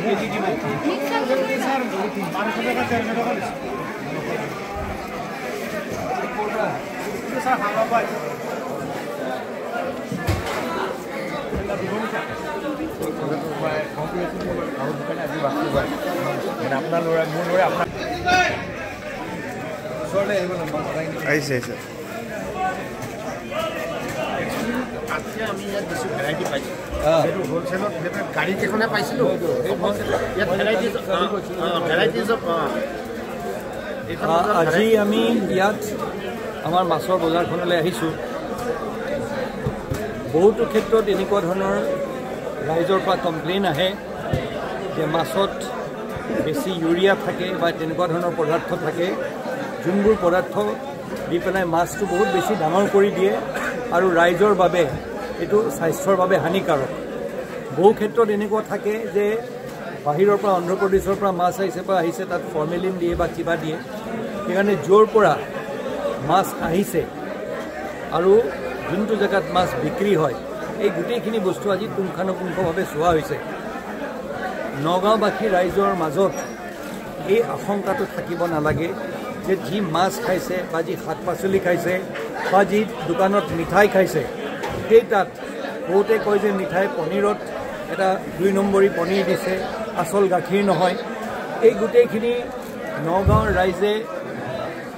KG কিমান sir 1200 টাকা 400 টাকা স্যাৰ হাওয়া পাই আপনাৰ ল'ৰা মোৰ ল'ৰা আপোনাৰ ওচৰলৈ আহিব আহিছে আমি ইয়াত বেছি ভেৰাইটি পাইছোঁ হোলচেলত গাড়ী কেইখনে পাইছিলোঁ ইয়াত ভেৰাইটিজ আজি আমি ইয়াত আমাৰ মাছৰ বজাৰখনলৈ আহিছোঁ বহুতো ক্ষেত্ৰত এনেকুৱা ধৰণৰ ৰাইজৰ পৰা কমপ্লেইন আহে যে মাছত বেছি ইউৰিয়া থাকে বা তেনেকুৱা ধৰণৰ পদাৰ্থ থাকে যোনবোৰ পদাৰ্থ দি পেলাই মাছটো বহুত বেছি ডাঙৰ কৰি দিয়ে আৰু ৰাইজৰ বাবে এইটো স্বাস্থ্যৰ বাবে হানিকাৰক বহু ক্ষেত্ৰত এনেকুৱা থাকে যে বাহিৰৰ পৰা অন্ধ্ৰপ্ৰদেশৰ পৰা মাছ আহিছে তাত ফৰ্মেলিন দিয়ে বা কিবা দিয়ে সেইকাৰণে য'ৰ পৰা মাছ আহিছে আৰু যোনটো জেগাত মাছ বিক্ৰী হয় এই গোটেইখিনি বস্তু আজি পুংখানুপুংখভাৱে চোৱা হৈছে নগাঁওবাসী ৰাইজৰ মাজত এই আশংকাটো থাকিব নালাগে যে যি মাছ খাইছে বা যি শাক পাচলি খাইছে বা যি দোকানত মিঠাই খাইছে সেই তাত বহুতে কয় যে মিঠাই পনীৰত এটা 2 নম্বৰী পনীৰ দিছে আচল গাখীৰ নহয় এই গোটেইখিনি নগাঁৱৰ ৰাইজে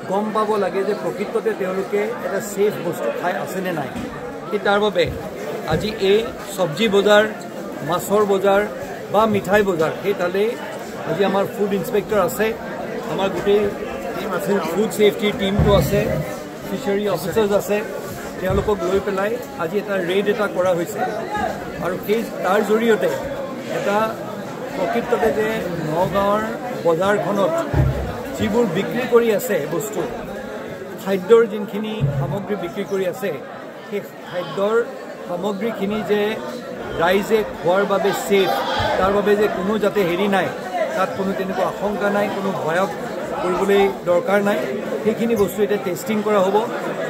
গম পাব লাগে যে প্ৰকৃততে তেওঁলোকে এটা সেফ বস্তু খাই আছেনে নাই কি তাৰ বাবে আজি এই সবজি বজাৰ মাছৰ বজাৰ বা মিঠাই বজাৰ সেই তালে আজি আমাৰ ফুড ইন্সপেক্টৰ আছে আমাৰ গোটেই টিম আছে ফুড সেফটি টিমটো আছে ফিচাৰী অফিচাৰ্ছ আছে তেওঁলোকক লৈ পেলাই আজি এটা ৰেড এটা কৰা হৈছে আৰু সেই তাৰ জৰিয়তে এটা প্ৰকৃততে যে নগাঁৱৰ বজাৰখনত যিবোৰ বিক্ৰী কৰি আছে বস্তু খাদ্যৰ যোনখিনি সামগ্ৰী বিক্ৰী কৰি আছে সেই খাদ্যৰ সামগ্ৰীখিনি যে ৰাইজে খোৱাৰ বাবে সেফ তাৰ বাবে যে কোনো যাতে হেৰি নাই তাত কোনো তেনেকুৱা আশংকা নাই কোনো ভয়ক কৰিবলৈ দৰকাৰ নাই সেইখিনি বস্তু এতিয়া টেষ্টিং কৰা হ'ব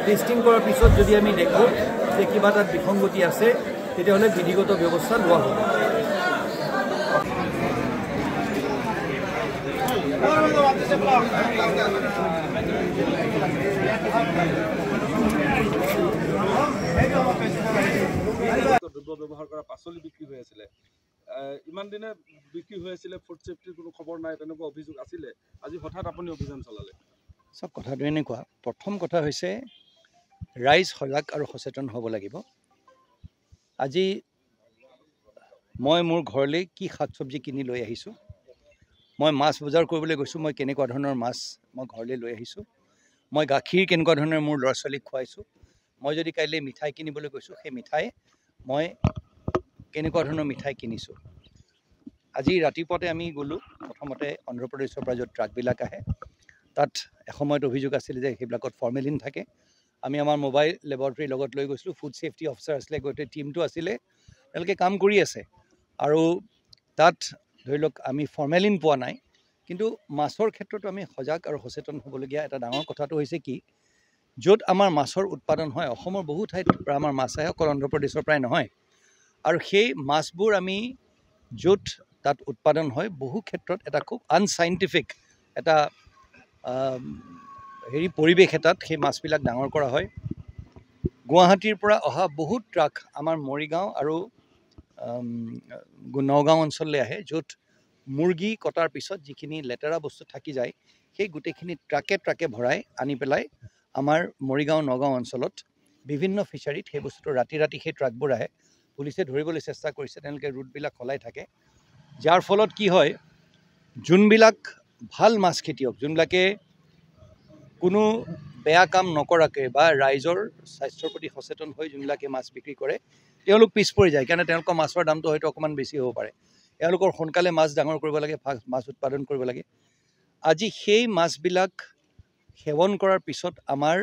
টেষ্টিং কৰাৰ পিছত যদি আমি দেখোঁ যে কিবা তাত বিসংগতি আছে তেতিয়াহ'লে বিধিগত ব্যৱস্থা লোৱা হ'ব ব্যৱহাৰ কৰা পাচলি বিক্ৰী হৈ আছিলে ইমান দিনে বিক্ৰী হৈ আছিলে ফুড সেফটিৰ কোনো খবৰ নাই তেনেকুৱা অভিযোগ আছিলে আজি হঠাৎ আপুনি অভিযান চলালে সব কথাটো এনেকুৱা প্ৰথম কথা হৈছে ৰাইজ সজাগ আৰু সচেতন হ'ব লাগিব আজি মই মোৰ ঘৰলৈ কি শাক চব্জি কিনি লৈ আহিছোঁ মই মাছ বজাৰ কৰিবলৈ গৈছোঁ মই কেনেকুৱা ধৰণৰ মাছ মই ঘৰলৈ লৈ আহিছোঁ মই গাখীৰ কেনেকুৱা ধৰণৰ মোৰ ল'ৰা ছোৱালীক খুৱাইছোঁ মই যদি কাইলৈ মিঠাই কিনিবলৈ গৈছোঁ সেই মিঠাই মই কেনেকুৱা ধৰণৰ মিঠাই কিনিছোঁ আজি ৰাতিপুৱাতে আমি গ'লোঁ প্ৰথমতে অন্ধ্ৰপ্ৰদেশৰ পৰা য'ত ট্ৰাকবিলাক আহে তাত এসময়ত অভিযোগ আছিল যে সেইবিলাকত ফৰ্মেলিন থাকে আমি আমাৰ মোবাইল লেবৰেটৰীৰ লগত লৈ গৈছিলোঁ ফুড সেফটি অফিচাৰ আছিলে গোটেই টিমটো আছিলে তেওঁলোকে কাম কৰি আছে আৰু তাত ধৰি লওক আমি ফৰ্মেলিন পোৱা নাই কিন্তু মাছৰ ক্ষেত্ৰতো আমি সজাগ আৰু সচেতন হ'বলগীয়া এটা ডাঙৰ কথাটো হৈছে কি য'ত আমাৰ মাছৰ উৎপাদন হয় অসমৰ বহু ঠাইত আমাৰ মাছ আহে অকল অন্ধ্ৰপ্ৰদেশৰ পৰাই নহয় আৰু সেই মাছবোৰ আমি য'ত তাত উৎপাদন হয় বহু ক্ষেত্ৰত এটা খুব আনচাইণ্টিফিক এটা হেৰি পৰিৱেশ এটাত সেই মাছবিলাক ডাঙৰ কৰা হয় গুৱাহাটীৰ পৰা অহা বহুত ট্ৰাক আমাৰ মৰিগাঁও আৰু নগাঁও অঞ্চললৈ আহে য'ত মুৰ্গী কটাৰ পিছত যিখিনি লেতেৰা বস্তু থাকি যায় সেই গোটেইখিনি ট্ৰাকে ভৰাই আনি পেলাই আমাৰ মৰিগাঁও নগাঁও অঞ্চলত বিভিন্ন ফিচাৰীত সেই বস্তুটো ৰাতি সেই ট্ৰাকবোৰ আহে পুলিচে ধৰিবলৈ চেষ্টা কৰিছে তেওঁলোকে ৰুটবিলাক সলাই থাকে যাৰ ফলত কি হয় যোনবিলাক ভাল মাছ খেতিয়ক যোনবিলাকে কোনো বেয়া কাম নকৰাকৈ বা ৰাইজৰ স্বাস্থ্যৰ প্ৰতি সচেতন হৈ যোনবিলাকে মাছ বিক্ৰী কৰে তেওঁলোক পিছ পৰি যায় কাৰণ তেওঁলোকৰ মাছৰ দামটো হয়তো অকণমান বেছি হ'ব পাৰে তেওঁলোকৰ সোনকালে মাছ ডাঙৰ কৰিব লাগে মাছ উৎপাদন কৰিব লাগে আজি সেই মাছবিলাক সেৱন কৰাৰ পিছত আমাৰ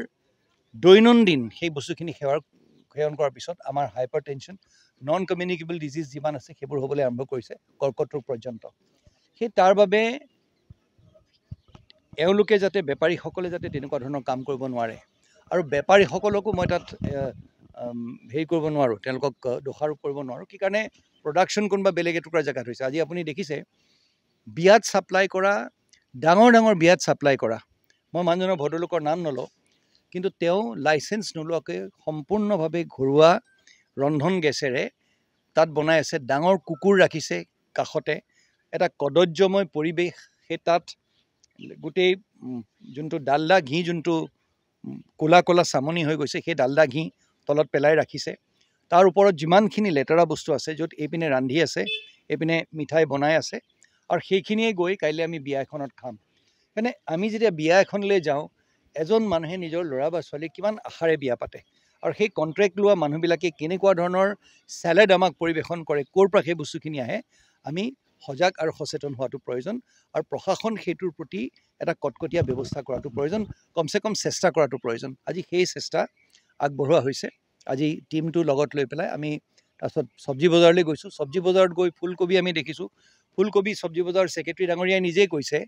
দৈনন্দিন সেই বস্তুখিনি সেৱন কৰাৰ পিছত আমাৰ হাইপাৰটেনশ্যন নন কমিউনিকেবল ডিজিজ যিমান আছে সেইবোৰ হ'বলৈ আৰম্ভ কৰিছে কৰ্কট ৰোগ পৰ্যন্ত সেই তাৰ বাবে এওঁলোকে যাতে বেপাৰীসকলে যাতে তেনেকুৱা ধৰণৰ কাম কৰিব নোৱাৰে আৰু বেপাৰীসকলকো মই তাত হেৰি কৰিব নোৱাৰোঁ তেওঁলোকক দোষাৰোপ কৰিব নোৱাৰোঁ কি কাৰণে প্ৰডাকশ্যন কোনোবা বেলেগ এটুকুৰা জেগাত হৈছে। আজি আপুনি দেখিছে বিয়াত ছাপ্লাই কৰা, ডাঙৰ ডাঙৰ বিয়াত ছাপ্লাই কৰা, মই মানুহজনৰ ভদ্ৰলোকৰ নাম নলওঁ, কিন্তু তেওঁ লাইচেঞ্চ নোলোৱাকৈ সম্পূৰ্ণভাৱে ঘৰুৱা ৰন্ধন গেছেৰে তাত বনাই আছে। ডাঙৰ কুকুৰ ৰাখিছে কাষতে, এটা কদৰ্যময় পৰিৱেশ। সেই তাত গোটেই যোনটো ডালডা ঘি, যোনটো ক'লা ক'লা চামনি হৈ গৈছে, সেই ডালডা ঘি তলত পেলাই ৰাখিছে। তাৰ ওপৰত যিমানখিনি লেতেৰা বস্তু আছে, য'ত এইপিনে ৰান্ধি আছে, এইপিনে মিঠাই বনাই আছে, আৰু সেইখিনিয়ে গৈ কাইলৈ আমি বিয়া এখনত খাম। মানে আমি যেতিয়া বিয়া এখনলৈ যাওঁ, এজন মানুহে নিজৰ ল'ৰা বা ছোৱালীক কিমান আশাৰে বিয়া পাতে, আৰু সেই কণ্ট্ৰেক্ট লোৱা মানুহবিলাকে কেনেকুৱা ধৰণৰ চেলেড আমাক পৰিৱেশন কৰে, ক'ৰ পৰা সেই বস্তুখিনি আহে, আমি সজাগ আৰু সচেতন হোৱাটো প্ৰয়োজন। আৰু প্ৰশাসন সেইটোৰ প্ৰতি এটা কটকটীয়া ব্যৱস্থা কৰাটো প্ৰয়োজন, কমচে কম চেষ্টা কৰাটো প্ৰয়োজন। আজি সেই চেষ্টা আগবঢ়োৱা হৈছে। আজি টিমটো লগত লৈ পেলাই আমি তাৰপিছত চব্জি বজাৰলৈ গৈছোঁ। চব্জি বজাৰত গৈ ফুলকবি আমি দেখিছোঁ। ফুলকবি চব্জি বজাৰৰ ছেক্ৰেটাৰী ডাঙৰীয়াই নিজেই কৈছে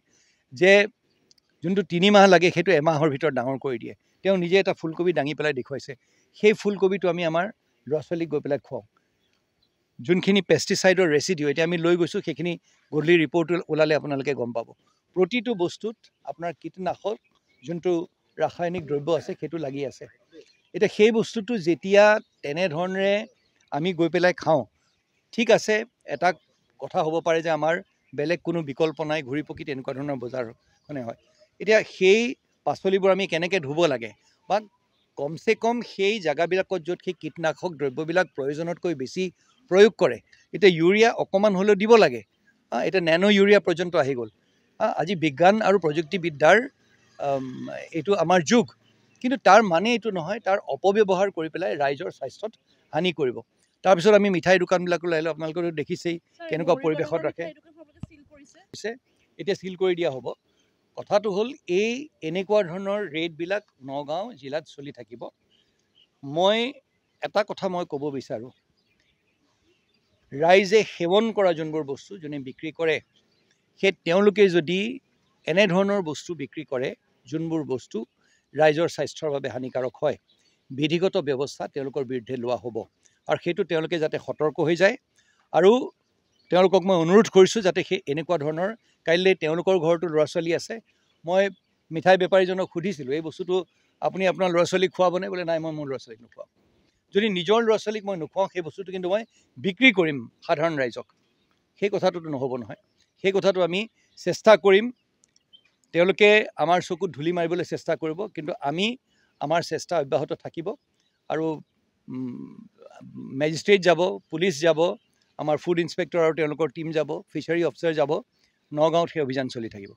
যে যোনটো 3 মাহ লাগে সেইটো এমাহৰ ভিতৰত ডাঙৰ কৰি দিয়ে। তেওঁ নিজে এটা ফুলকবি দাঙি পেলাই দেখুৱাইছে। সেই ফুলকবিটো আমি আমাৰ ল'ৰা ছোৱালীক গৈ পেলাই খুৱাওঁ। যোনখিনি পেষ্টিচাইডৰ ৰেচিডিউ এতিয়া আমি লৈ গৈছোঁ, সেইখিনি গধূলি ৰিপৰ্ট ওলালে আপোনালোকে গম পাব। প্ৰতিটো বস্তুত আপোনাৰ কীটনাশক যোনটো ৰাসায়নিক দ্ৰব্য আছে সেইটো লাগি আছে। এতিয়া সেই বস্তুটো যেতিয়া তেনেধৰণেৰে আমি গৈ পেলাই খাওঁ, ঠিক আছে, এটা কথা হ'ব পাৰে যে আমাৰ বেলেগ কোনো বিকল্প নাই, ঘূৰি পকি তেনেকুৱা ধৰণৰ বজাৰখনে হয়। এতিয়া সেই পাচলিবোৰ আমি কেনেকৈ ধুব লাগে, বা কমচে কম সেই জেগাবিলাকত য'ত সেই কীটনাশক দ্ৰব্যবিলাক প্ৰয়োজনতকৈ বেছি প্ৰয়োগ কৰে, এতিয়া ইউৰিয়া অকণমান হ'লেও দিব লাগে। এতিয়া নেনো ইউৰিয়া পৰ্যন্ত আহি গ'ল। আজি বিজ্ঞান আৰু প্ৰযুক্তিবিদ্যাৰ এইটো আমাৰ যুগ, কিন্তু তাৰ মানে এইটো নহয় তাৰ অপব্যৱহাৰ কৰি পেলাই ৰাইজৰ স্বাস্থ্যত হানি কৰিব। তাৰপিছত আমি মিঠাই দোকানবিলাকলৈ আহিলোঁ, আপোনালোকেতো দেখিছেই কেনেকুৱা পৰিৱেশত ৰাখে। এতিয়া চিল কৰি দিয়া হ'ব। কথাটো হ'ল এনেকুৱা ধৰণৰ ৰেডবিলাক নগাঁও জিলাত চলি থাকিব। মই এটা কথা ক'ব বিচাৰোঁ, ৰাইজে সেৱন কৰা যোনবোৰ বস্তু যোনে বিক্ৰী কৰে, সেই তেওঁলোকে যদি এনেধৰণৰ বস্তু বিক্ৰী কৰে যোনবোৰ বস্তু ৰাইজৰ স্বাস্থ্যৰ বাবে হানিকাৰক হয়, বিধিগত ব্যৱস্থা তেওঁলোকৰ বিৰুদ্ধে লোৱা হ'ব। আৰু সেইটো তেওঁলোকে যাতে সতৰ্ক হৈ যায়। আৰু তেওঁলোকক মই অনুৰোধ কৰিছোঁ যাতে সেই এনেকুৱা ধৰণৰ, কাইলৈ তেওঁলোকৰ ঘৰতো ল'ৰা ছোৱালী আছে। মই মিঠাই বেপাৰীজনক সুধিছিলোঁ, এই বস্তুটো আপুনি আপোনাৰ ল'ৰা ছোৱালীক খুৱাবনে? বোলে নাই, মই মোৰ ল'ৰা ছোৱালীক নোখুৱাওঁ। যদি নিজৰ ল'ৰা ছোৱালীক মই নোখুৱাওঁ, সেই বস্তুটো কিন্তু মই বিক্ৰী কৰিম সাধাৰণ ৰাইজক, সেই কথাটোতো নহ'ব নহয়। সেই কথাটো আমি চেষ্টা কৰিম। তেওঁলোকে আমাৰ চকুত ধূলি মাৰিবলৈ চেষ্টা কৰিব, কিন্তু আমি আমাৰ চেষ্টা অব্যাহত থাকিব। আৰু মেজিষ্ট্ৰেট যাব, পুলিচ যাব, আমাৰ ফুড ইনস্পেক্টৰ আৰু তেওঁলোকৰ টীম যাব, ফিচাৰী অফিচাৰ যাব, নগাঁৱত সেই অভিযান চলি থাকিব।